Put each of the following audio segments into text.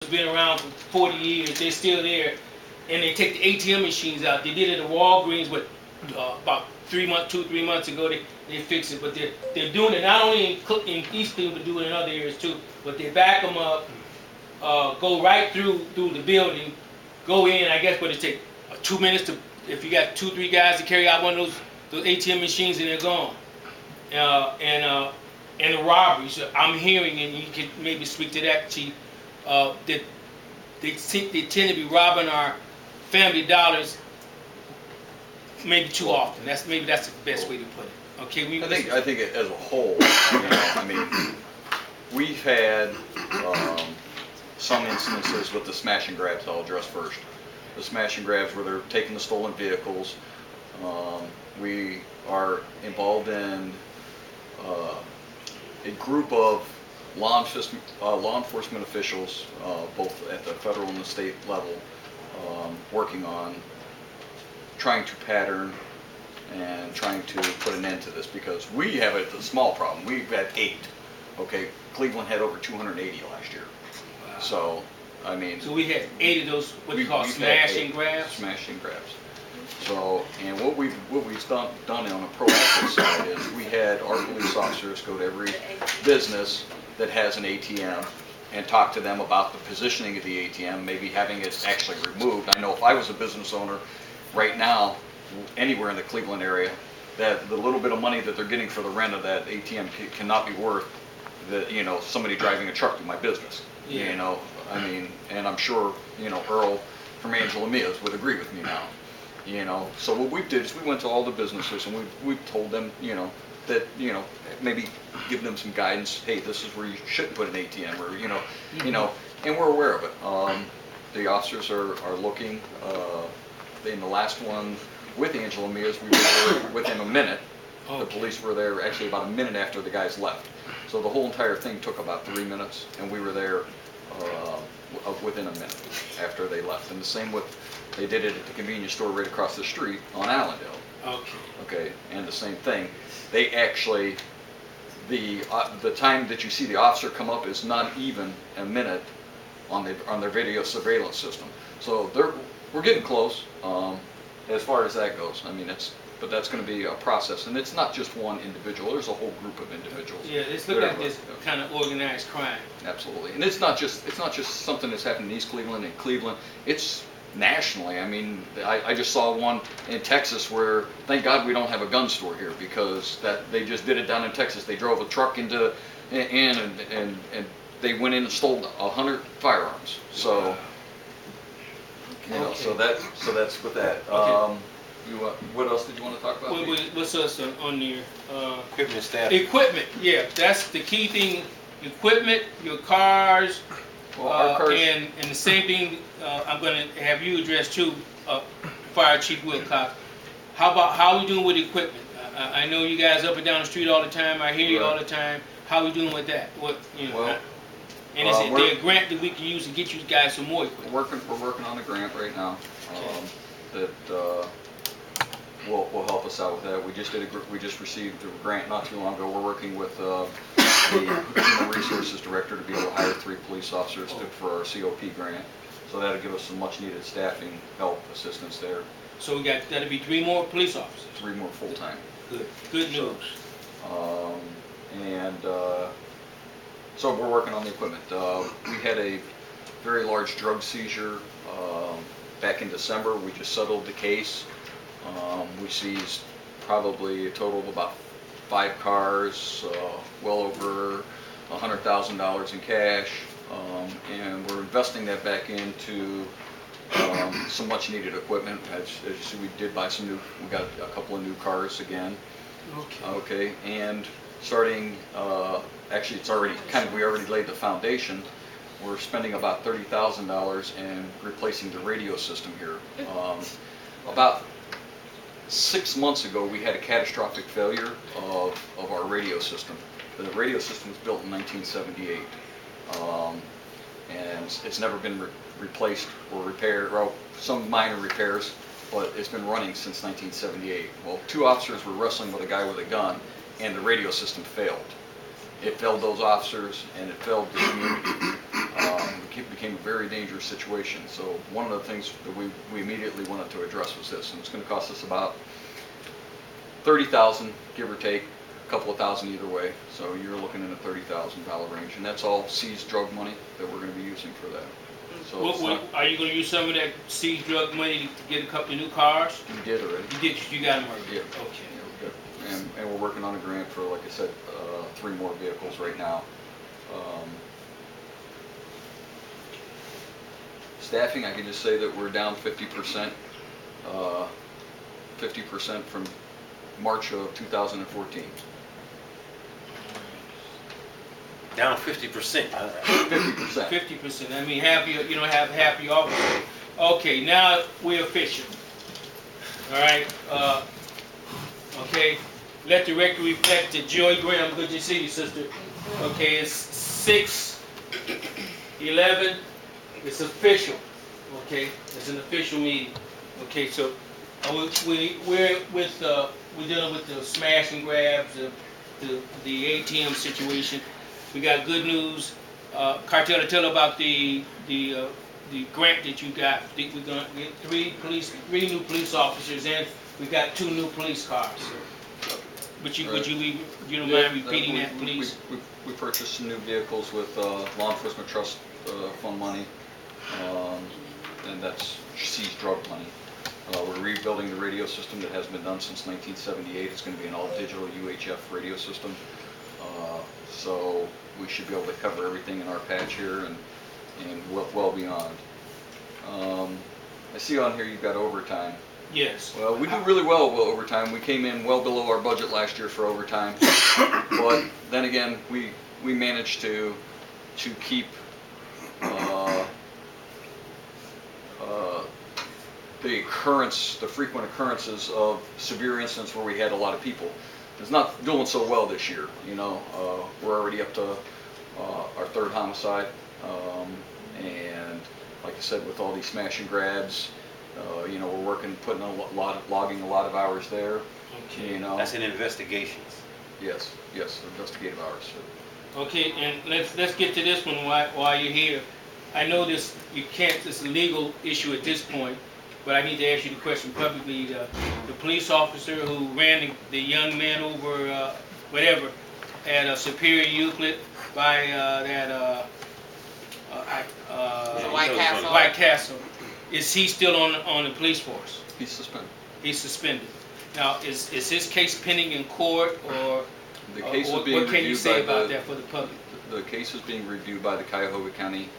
been around for 40 years. They're still there, and they take the ATM machines out. They did it at Walgreens, but about 3 months ago, they fixed it. But they're doing it not only in East Cleveland, but doing it in other areas too. But they back them up, go right through the building, go in. I guess what it take 2 minutes to, if you got 2-3 guys to carry out one of those ATM machines, and they're gone. And the robberies, I'm hearing, and you can maybe speak to that, Chief, that they tend to be robbing our family dollars maybe too often. That's the best way to put it. Okay, I think as a whole, I mean, we've had some instances with the smash and grabs. I'll address first. The smash and grabs where they're taking the stolen vehicles. We are involved in a group of law enforcement officials, both at the federal and the state level, working on trying to pattern and trying to put an end to this, because we have a small problem. We've had 8. Okay, Cleveland had over 280 last year. Wow. So, I mean. So we had 8 of those, what you call smash and grabs? Smash and grabs. So, and what we've done on a proactive side is we had our police officers go to every business that has an ATM and talk to them about the positioning of the ATM, maybe having it actually removed. I know if I was a business owner right now, anywhere in the Cleveland area, that the little bit of money that they're getting for the rent of that ATM cannot be worth somebody driving a truck to my business. Yeah. I mean, and I'm sure Earl from Angela Mia's would agree with me now. So what we did is we went to all the businesses and we told them, that, maybe give them some guidance. Hey, this is where you shouldn't put an ATM, or, and we're aware of it. The officers are looking. In the last one with Angela Mia's, we were there within a minute. The police were there actually about a minute after the guys left. So the whole entire thing took about 3 minutes, and we were there within a minute after they left. And the same with, they did it at the convenience store right across the street on Allendale. Okay, and the same thing. They actually, the time that you see the officer come up is not even a minute on their video surveillance system. So we're getting close as far as that goes. I mean, but that's going to be a process, and it's not just one individual. There's a whole group of individuals. Yeah, it's looking like this kind of organized crime. Absolutely, and it's not just something that's happening in East Cleveland and Cleveland. It's nationally. I mean, I just saw one in Texas where, thank God we don't have a gun store here, because they just did it down in Texas. They drove a truck and they went in and stole 100 firearms. So. So that's with that. Okay. What else did you want to talk about? What's else on there? Equipment, staff. Equipment, yeah, that's the key thing. Equipment, your cars, our cars. And the same thing. I'm going to have you address too, Fire Chief Wilcox. How are we doing with equipment? I know you guys up and down the street all the time. I hear you all the time. How are we doing with that? And is there a grant that we can use to get you guys some more equipment? We're working on a grant right now that will help us out with that. We just received a grant not too long ago. We're working with the Human Resources Director to be able to hire 3 police officers for our COP grant. So that'll give us some much needed staffing help, assistance there. So that'll be 3 more police officers. 3 more full time. Good news. So we're working on the equipment. We had a very large drug seizure back in December. We just settled the case. We seized probably a total of about 5 cars, well over $100,000 in cash, and we're investing that back into some much needed equipment. As you see, we did buy we got a couple of new cars again. Okay, and starting, actually it's already we already laid the foundation. We're spending about $30,000 in replacing the radio system here. About 6 months ago, we had a catastrophic failure of our radio system. The radio system was built in 1978, and it's never been replaced or repaired, or some minor repairs, but it's been running since 1978. Well, 2 officers were wrestling with a guy with a gun, and the radio system failed. It failed those officers, and it failed the community. We became a very dangerous situation. So one of the things that we immediately wanted to address was this, and it's going to cost us about $30,000, give or take, a couple of thousand either way. So you're looking in a $30,000 range, and that's all seized drug money that we're going to be using for that. So Are you going to use some of that seized drug money to get a couple of new cars? we did already. You got them already? Yeah. Okay. Yeah, we're good. And we're working on a grant for, like I said, 3 more vehicles right now. Staffing, I can just say that we're down 50%, 50% from March of 2014. Down 50%. 50%. 50%. I mean, half your, have half your officers. Okay, now we're official. All right. Okay. Let the record reflect that Joy Graham, good to see you, sister. Okay, it's 6/11. It's official. Okay, it's an official meeting. Okay, so we're dealing with the smash and grabs, the ATM situation. We got good news. Cartel, tell about the grant that you got. We're gonna get 3 new police officers, and we got 2 new police cars. Would you don't mind repeating that, please? We purchased some new vehicles with law enforcement trust fund money, and that's seized drug money. We're rebuilding the radio system that has been done since 1978. It's going to be an all-digital UHF radio system. So we should be able to cover everything in our patch here and well beyond. I see on here you've got overtime. Yes. Well, we do really well with overtime. We came in well below our budget last year for overtime, but then again, we managed to keep the frequent occurrences of severe incidents where we had a lot of people. It's not doing so well this year. We're already up to our 3rd homicide, and like I said, with all these smash and grabs. We're logging a lot of hours there. Okay. That's in investigations. Yes, investigative hours. Okay, and let's get to this one while you're here. I know this it's a legal issue at this point, but I need to ask you the question publicly. The police officer who ran the young man over at Superior Euclid by White Castle. Is he still on the police force? He's suspended. He's suspended. Now, is his case pending in court, or the case is being what can you say about that for the public? The case is being reviewed by the Cuyahoga County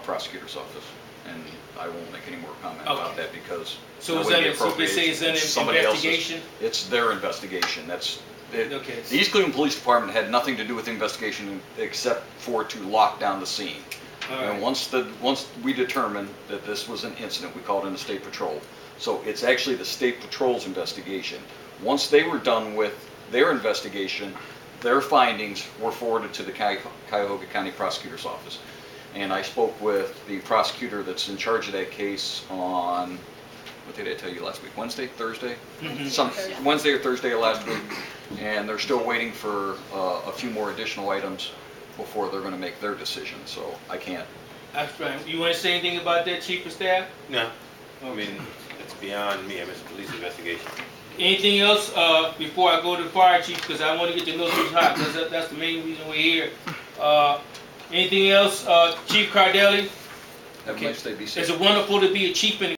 Prosecutor's Office, and I won't make any more comment about that because so is that an investigation? It's their investigation. Okay. The East Cleveland Police Department had nothing to do with the investigation except for to lock down the scene. Right. And once we determined that this was an incident, we called in the State Patrol. So it's actually the State Patrol's investigation. Once they were done with their investigation, their findings were forwarded to the Cuyahoga County Prosecutor's Office. And I spoke with the prosecutor that's in charge of that case on, what did I tell you last week? Wednesday, Thursday? Wednesday or Thursday of last week. And they're still waiting for a few more additional items before they're going to make their decision, so I can't. That's right. You want to say anything about that, Chief of Staff? No. Okay. I mean, it's beyond me. I mean, it's a police investigation. Anything else before I go to the fire chief, because I want to get the military hot, because that's the main reason we're here. Anything else, Chief Cardelli? Have a nice day. Be safe. It's wonderful to be a chief in